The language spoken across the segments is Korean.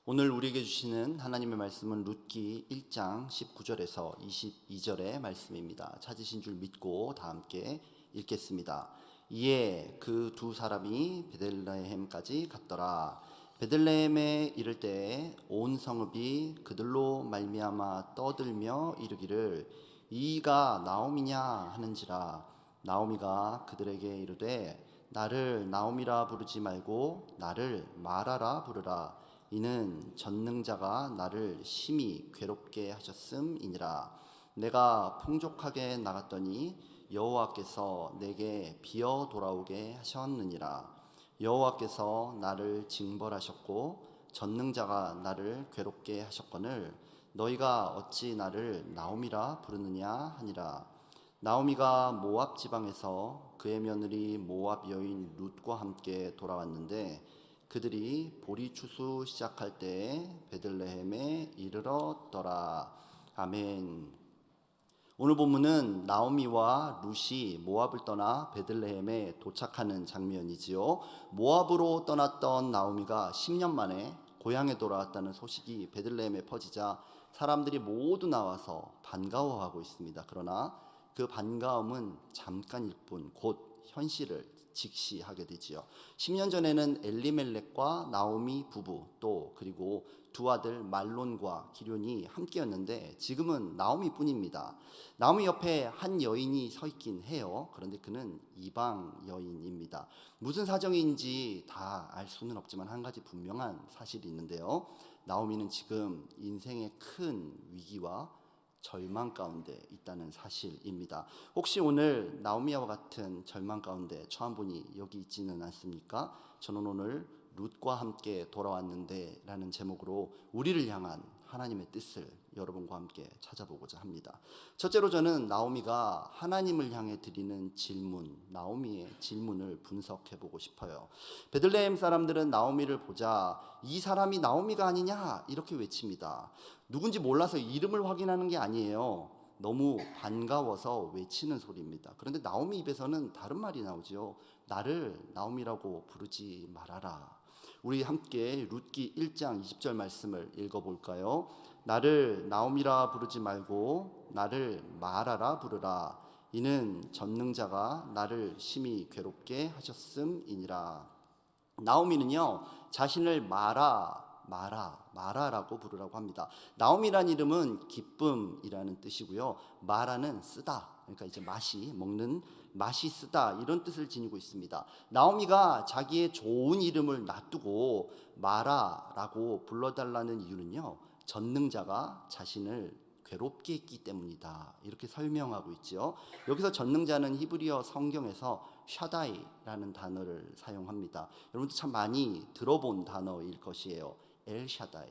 오늘 우리에게 주시는 하나님의 말씀은 룻기 1장 19절에서 22절의 말씀입니다. 찾으신 줄 믿고 다 함께 읽겠습니다. 이에 그 두 사람이 베들레헴까지 갔더라. 베들레헴에 이를 때에 온 성읍이 그들로 말미암아 떠들며 이르기를 이가 나오미냐 하는지라. 나오미가 그들에게 이르되 나를 나오미라 부르지 말고 나를 마라라 부르라. 이는 전능자가 나를 심히 괴롭게 하셨음이니라. 내가 풍족하게 나갔더니 여호와께서 내게 비어 돌아오게 하셨느니라. 여호와께서 나를 징벌하셨고 전능자가 나를 괴롭게 하셨거늘 너희가 어찌 나를 나오미라 부르느냐 하니라. 나오미가 모압 지방에서 그의 며느리 모압 여인 룻과 함께 돌아왔는데 그들이 보리 추수 시작할 때에 베들레헴에 이르렀더라. 아멘. 오늘 본문은 나오미와 룻이 모압을 떠나 베들레헴에 도착하는 장면이지요. 모압으로 떠났던 나오미가 10년 만에 고향에 돌아왔다는 소식이 베들레헴에 퍼지자 사람들이 모두 나와서 반가워하고 있습니다. 그러나 그 반가움은 잠깐일 뿐 곧 현실을 직시하게 되지요. 10년 전에는 엘리멜렉과 나오미 부부 또 그리고 두 아들 말론과 기럐이 함께였는데 지금은 나오미뿐입니다. 나오미 옆에 한 여인이 서 있긴 해요. 그런데 그는 이방 여인입니다. 무슨 사정인지 다 알 수는 없지만 한 가지 분명한 사실이 있는데요. 나오미는 지금 인생의 큰 위기와 절망 가운데 있다는 사실입니다. 혹시 오늘 나오미와 같은 절망 가운데 처한 분이 여기 있지는 않습니까? 저는 오늘 룻과 함께 돌아왔는데 라는 제목으로 우리를 향한 하나님의 뜻을 여러분과 함께 찾아보고자 합니다. 첫째로 저는 나오미가 하나님을 향해 드리는 질문, 나오미의 질문을 분석해 보고 싶어요. 베들레헴 사람들은 나오미를 보자 이 사람이 나오미가 아니냐 이렇게 외칩니다. 누군지 몰라서 이름을 확인하는 게 아니에요. 너무 반가워서 외치는 소리입니다. 그런데 나오미 입에서는 다른 말이 나오죠. 나를 나오미라고 부르지 말아라. 우리 함께 룻기 1장 20절 말씀을 읽어볼까요? 나를 나오미라 부르지 말고 나를 마라라 부르라. 이는 전능자가 나를 심히 괴롭게 하셨음이니라. 나오미는요 자신을 마라라고 부르라고 합니다. 나오미란 이름은 기쁨이라는 뜻이고요. 마라는 쓰다, 그러니까 이제 먹는 맛이 쓰다 이런 뜻을 지니고 있습니다. 나오미가 자기의 좋은 이름을 놔두고 마라라고 불러달라는 이유는요 전능자가 자신을 괴롭게 했기 때문이다 이렇게 설명하고 있죠. 여기서 전능자는 히브리어 성경에서 샤다이라는 단어를 사용합니다. 여러분도 참 많이 들어본 단어일 것이에요. 엘샤다이,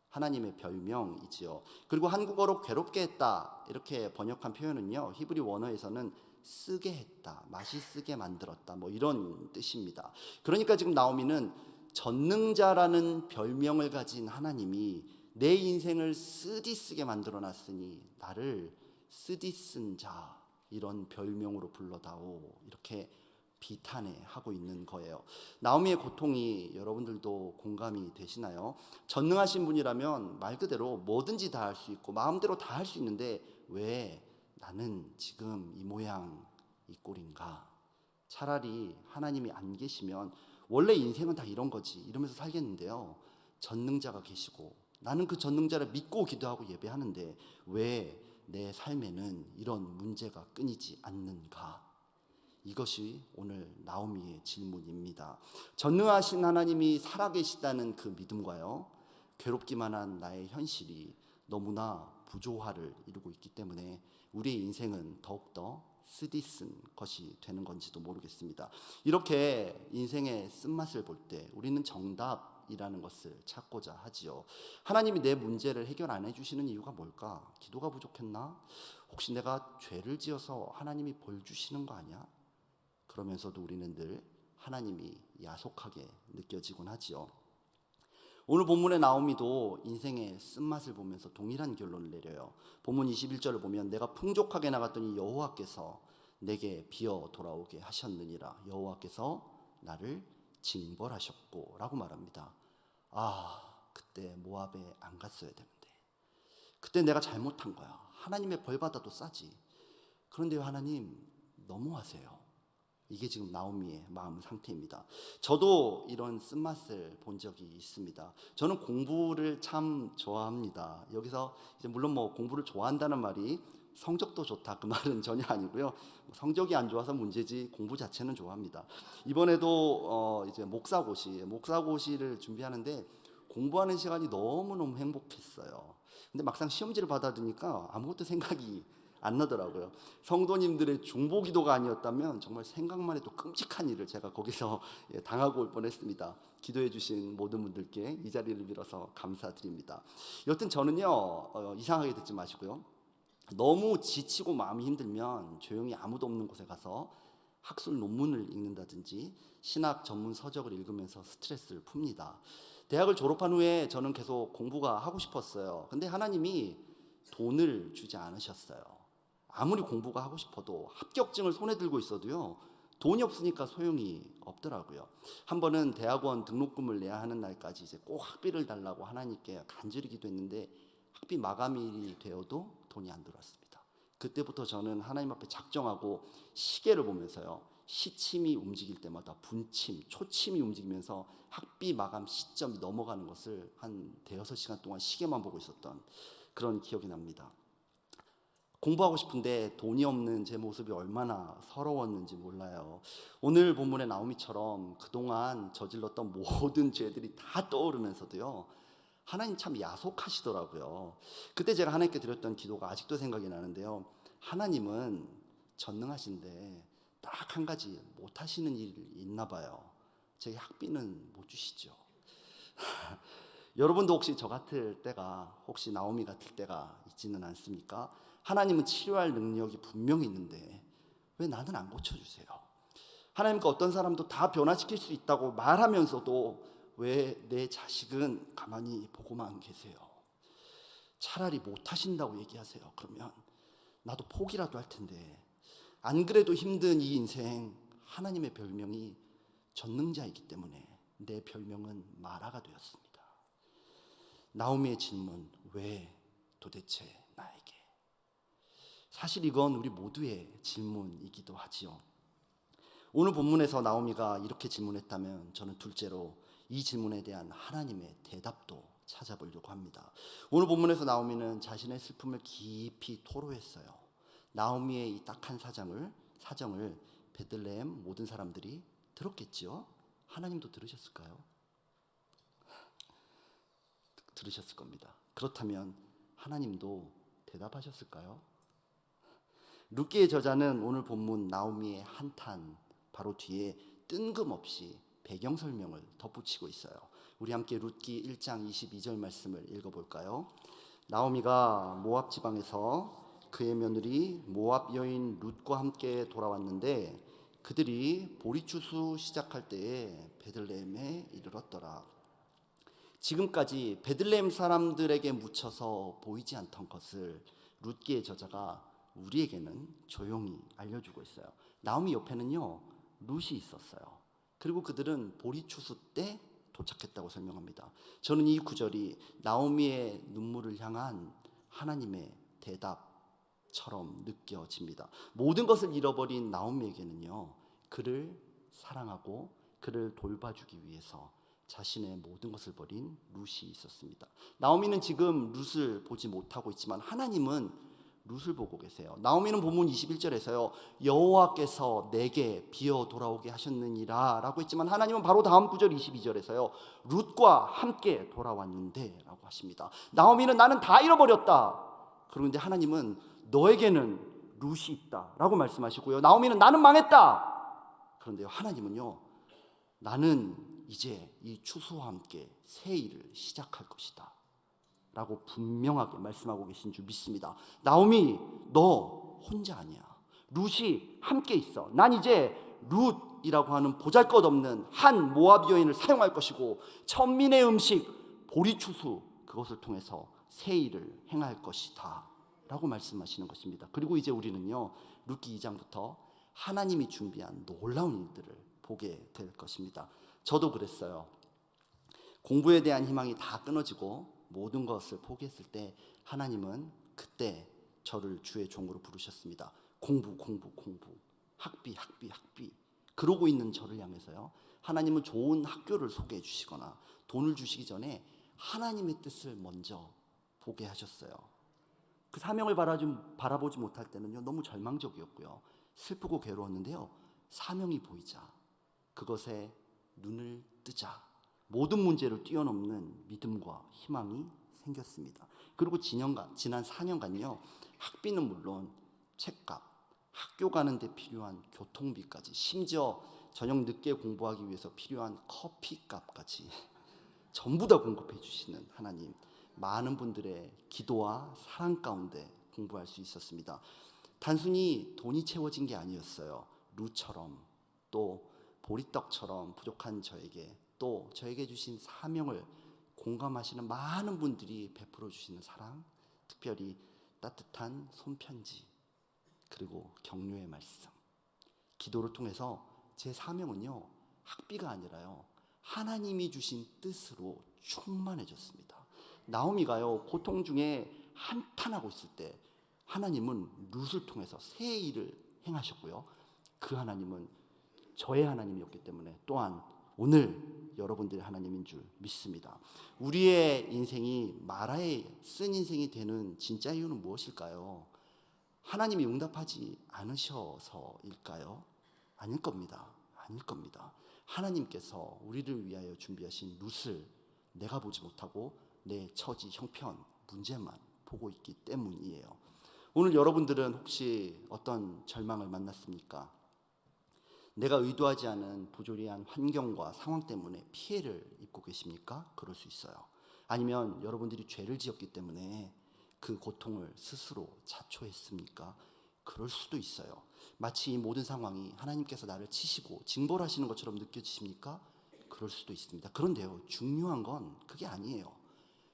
하나님의 별명이지요. 그리고 한국어로 괴롭게 했다 이렇게 번역한 표현은요 히브리 원어에서는 쓰게 했다, 맛이 쓰게 만들었다 뭐 이런 뜻입니다. 그러니까 지금 나오미는 전능자라는 별명을 가진 하나님이 내 인생을 쓰디쓰게 만들어놨으니 나를 쓰디쓴 자 이런 별명으로 불러다오 이렇게 비탄해하고 있는 거예요. 나오미의 고통이 여러분들도 공감이 되시나요? 전능하신 분이라면 말 그대로 뭐든지 다 할 수 있고 마음대로 다 할 수 있는데 왜 나는 지금 이 모양 이 꼴인가? 차라리 하나님이 안 계시면 원래 인생은 다 이런 거지 이러면서 살겠는데요. 전능자가 계시고 나는 그 전능자를 믿고 기도하고 예배하는데 왜 내 삶에는 이런 문제가 끊이지 않는가? 이것이 오늘 나오미의 질문입니다. 전능하신 하나님이 살아계시다는 그 믿음과요 괴롭기만 한 나의 현실이 너무나 부조화를 이루고 있기 때문에 우리의 인생은 더욱더 쓰디쓴 것이 되는 건지도 모르겠습니다. 이렇게 인생의 쓴맛을 볼 때 우리는 정답이라는 것을 찾고자 하지요. 하나님이 내 문제를 해결 안 해주시는 이유가 뭘까? 기도가 부족했나? 혹시 내가 죄를 지어서 하나님이 벌 주시는 거 아니야? 그러면서도 우리는 늘 하나님이 야속하게 느껴지곤 하지요. 오늘 본문의 나오미도 인생의 쓴맛을 보면서 동일한 결론을 내려요. 본문 21절을 보면 내가 풍족하게 나갔더니 여호와께서 내게 비어 돌아오게 하셨느니라. 여호와께서 나를 징벌하셨고 라고 말합니다. 그때 모압에 안 갔어야 되는데, 그때 내가 잘못한 거야. 하나님의 벌 받아도 싸지. 그런데요, 하나님 너무하세요. 이게 지금 나오미의 마음 상태입니다. 저도 이런 쓴맛을 본 적이 있습니다. 저는 공부를 참 좋아합니다. 여기서 이제 물론 뭐 공부를 좋아한다는 말이 성적도 좋다 그 말은 전혀 아니고요. 성적이 안 좋아서 문제지 공부 자체는 좋아합니다. 이번에도 이제 목사고시를 준비하는데 공부하는 시간이 너무너무 행복했어요. 근데 막상 시험지를 받아두니까 아무것도 생각이 안 나더라고요. 성도님들의 중보기도가 아니었다면 정말 생각만 해도 끔찍한 일을 제가 거기서 당하고 올 뻔했습니다. 기도해 주신 모든 분들께 이 자리를 빌어서 감사드립니다. 여튼 저는요, 이상하게 듣지 마시고요, 너무 지치고 마음이 힘들면 조용히 아무도 없는 곳에 가서 학술 논문을 읽는다든지 신학 전문 서적을 읽으면서 스트레스를 풉니다. 대학을 졸업한 후에 저는 계속 공부가 하고 싶었어요. 근데 하나님이 돈을 주지 않으셨어요. 아무리 공부가 하고 싶어도 합격증을 손에 들고 있어도요, 돈이 없으니까 소용이 없더라고요. 한 번은 대학원 등록금을 내야 하는 날까지 이제 꼭 학비를 달라고 하나님께 간절히 기도했는데 학비 마감일이 되어도 돈이 안 들어왔습니다. 그때부터 저는 하나님 앞에 작정하고 시계를 보면서요, 시침이 움직일 때마다 분침, 초침이 움직이면서 학비 마감 시점이 넘어가는 것을 한 대여섯 시간 동안 시계만 보고 있었던 그런 기억이 납니다. 공부하고 싶은데 돈이 없는 제 모습이 얼마나 서러웠는지 몰라요. 오늘 본문의 나오미처럼 그동안 저질렀던 모든 죄들이 다 떠오르면서도요, 하나님 참 야속하시더라고요. 그때 제가 하나님께 드렸던 기도가 아직도 생각이 나는데요, 하나님은 전능하신데 딱 한 가지 못하시는 일이 있나 봐요. 제게 학비는 못 주시죠. 여러분도 혹시 저 같을 때가, 혹시 나오미 같을 때가 있지는 않습니까? 하나님은 치료할 능력이 분명히 있는데 왜 나는 안 고쳐주세요? 하나님과 어떤 사람도 다 변화시킬 수 있다고 말하면서도 왜 내 자식은 가만히 보고만 계세요? 차라리 못하신다고 얘기하세요. 그러면 나도 포기라도 할 텐데. 안 그래도 힘든 이 인생, 하나님의 별명이 전능자이기 때문에 내 별명은 마라가 되었습니다. 나오미의 질문, 왜 도대체 나에게? 사실 이건 우리 모두의 질문이기도 하지요. 오늘 본문에서 나오미가 이렇게 질문했다면 저는 둘째로 이 질문에 대한 하나님의 대답도 찾아보려고 합니다. 오늘 본문에서 나오미는 자신의 슬픔을 깊이 토로했어요. 나오미의 이 딱한 사정을 베들레헴 모든 사람들이 들었겠지요? 하나님도 들으셨을까요? 들으셨을 겁니다. 그렇다면 하나님도 대답하셨을까요? 룻기의 저자는 오늘 본문 나오미의 한탄 바로 뒤에 뜬금없이 배경 설명을 덧붙이고 있어요. 우리 함께 룻기 1장 22절 말씀을 읽어볼까요? 나오미가 모압 지방에서 그의 며느리 모압 여인 룻과 함께 돌아왔는데 그들이 보리추수 시작할 때에 베들레헴에 이르렀더라. 지금까지 베들레헴 사람들에게 묻혀서 보이지 않던 것을 룻기의 저자가 우리에게는 조용히 알려주고 있어요. 나오미 옆에는요, 룻이 있었어요. 그리고 그들은 보리추수 때 도착했다고 설명합니다. 저는 이 구절이 나오미의 눈물을 향한 하나님의 대답처럼 느껴집니다. 모든 것을 잃어버린 나오미에게는요, 그를 사랑하고 그를 돌봐주기 위해서 자신의 모든 것을 버린 룻이 있었습니다. 나오미는 지금 룻을 보지 못하고 있지만 하나님은 룻을 보고 계세요. 나오미는 본문 21절에서요, 여호와께서 내게 비어 돌아오게 하셨느니라 라고 했지만 하나님은 바로 다음 구절 22절에서요 룻과 함께 돌아왔는데 라고 하십니다. 나오미는 나는 다 잃어버렸다. 그런데 하나님은 너에게는 룻이 있다 라고 말씀하시고요, 나오미는 나는 망했다. 그런데요, 하나님은요, 나는 이제 이 추수와 함께 새 일을 시작할 것이다 라고 분명하게 말씀하고 계신 줄 믿습니다. 나오미, 너 혼자 아니야. 룻이 함께 있어. 난 이제 룻이라고 하는 보잘것없는 한 모압 여인을 사용할 것이고 천민의 음식 보리추수, 그것을 통해서 새 일을 행할 것이다 라고 말씀하시는 것입니다. 그리고 이제 우리는요, 룻기 2장부터 하나님이 준비한 놀라운 일들을 보게 될 것입니다. 저도 그랬어요. 공부에 대한 희망이 다 끊어지고 모든 것을 포기했을 때 하나님은 그때 저를 주의 종으로 부르셨습니다. 공부. 학비. 그러고 있는 저를 향해서요, 하나님은 좋은 학교를 소개해 주시거나 돈을 주시기 전에 하나님의 뜻을 먼저 보게 하셨어요. 그 사명을 바라보지 못할 때는요, 너무 절망적이었고요, 슬프고 괴로웠는데요, 사명이 보이자 그것에 눈을 뜨자 모든 문제를 뛰어넘는 믿음과 희망이 생겼습니다. 그리고 지난 4년간요, 학비는 물론 책값, 학교 가는 데 필요한 교통비까지, 심지어 저녁 늦게 공부하기 위해서 필요한 커피값까지 전부 다 공급해 주시는 하나님, 많은 분들의 기도와 사랑 가운데 공부할 수 있었습니다. 단순히 돈이 채워진 게 아니었어요. 루처럼, 또 보리떡처럼 부족한 저에게, 또 저에게 주신 사명을 공감하시는 많은 분들이 베풀어 주시는 사랑, 특별히 따뜻한 손편지, 그리고 격려의 말씀, 기도를 통해서 제 사명은요, 학비가 아니라요, 하나님이 주신 뜻으로 충만해졌습니다. 나오미가요, 고통 중에 한탄하고 있을 때 하나님은 룻을 통해서 새 일을 행하셨고요, 그 하나님은 저의 하나님이었기 때문에 또한 오늘 여러분들의 하나님인 줄 믿습니다. 우리의 인생이 마라에 쓴 인생이 되는 진짜 이유는 무엇일까요? 하나님이 응답하지 않으셔서일까요? 아닐 겁니다. 하나님께서 우리를 위하여 준비하신 룻을 내가 보지 못하고 내 처지, 형편, 문제만 보고 있기 때문이에요. 오늘 여러분들은 혹시 어떤 절망을 만났습니까? 내가 의도하지 않은 부조리한 환경과 상황 때문에 피해를 입고 계십니까? 그럴 수 있어요. 아니면 여러분들이 죄를 지었기 때문에 그 고통을 스스로 자초했습니까? 그럴 수도 있어요. 마치 이 모든 상황이 하나님께서 나를 치시고 징벌하시는 것처럼 느껴지십니까? 그럴 수도 있습니다. 그런데요, 중요한 건 그게 아니에요.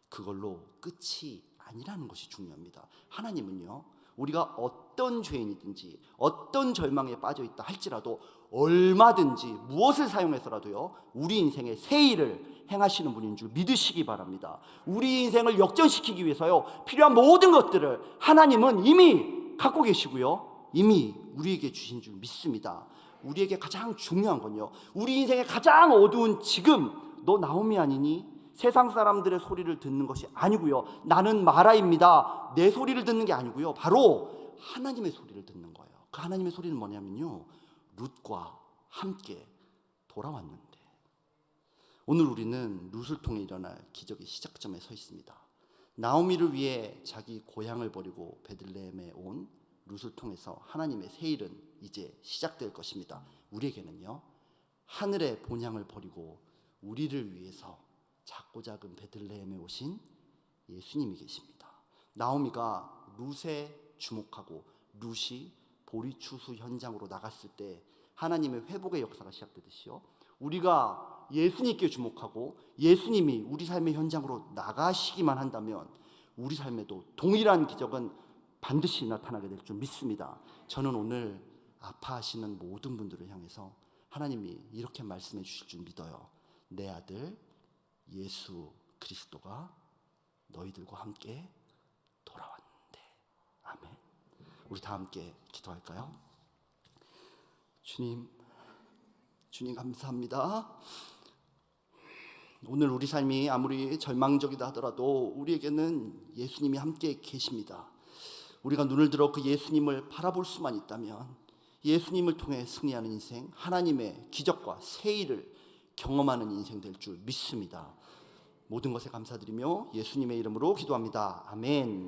그걸로 끝이 아니라는 것이 중요합니다. 하나님은요, 우리가 어떤 죄인이든지 어떤 절망에 빠져 있다 할지라도 얼마든지 무엇을 사용해서라도요, 우리 인생에 새 일을 행하시는 분인 줄 믿으시기 바랍니다. 우리 인생을 역전시키기 위해서요, 필요한 모든 것들을 하나님은 이미 갖고 계시고요, 이미 우리에게 주신 줄 믿습니다. 우리에게 가장 중요한 건요, 우리 인생의 가장 어두운 지금, 너 나오미 아니니? 세상 사람들의 소리를 듣는 것이 아니고요, 나는 마라입니다, 내 소리를 듣는 게 아니고요, 바로 하나님의 소리를 듣는 거예요. 그 하나님의 소리는 뭐냐면요, 룻과 함께 돌아왔는데, 오늘 우리는 룻을 통해 일어날 기적의 시작점에 서 있습니다. 나오미를 위해 자기 고향을 버리고 베들레헴에 온 룻을 통해서 하나님의 새 일은 이제 시작될 것입니다. 우리에게는요, 하늘의 본향을 버리고 우리를 위해서 작고 작은 베들레헴에 오신 예수님이 계십니다. 나오미가 룻에 주목하고 룻이 보리추수 현장으로 나갔을 때 하나님의 회복의 역사가 시작되듯이요, 우리가 예수님께 주목하고 예수님이 우리 삶의 현장으로 나가시기만 한다면 우리 삶에도 동일한 기적은 반드시 나타나게 될 줄 믿습니다. 저는 오늘 아파하시는 모든 분들을 향해서 하나님이 이렇게 말씀해 주실 줄 믿어요. 내 아들 예수 그리스도가 너희들과 함께 돌아왔는데. 아멘. 우리 다 함께 기도할까요? 주님 감사합니다. 오늘 우리 삶이 아무리 절망적이다 하더라도 우리에게는 예수님이 함께 계십니다. 우리가 눈을 들어 그 예수님을 바라볼 수만 있다면 예수님을 통해 승리하는 인생, 하나님의 기적과 새 일을 경험하는 인생 될 줄 믿습니다. 모든 것에 감사드리며 예수님의 이름으로 기도합니다. 아멘.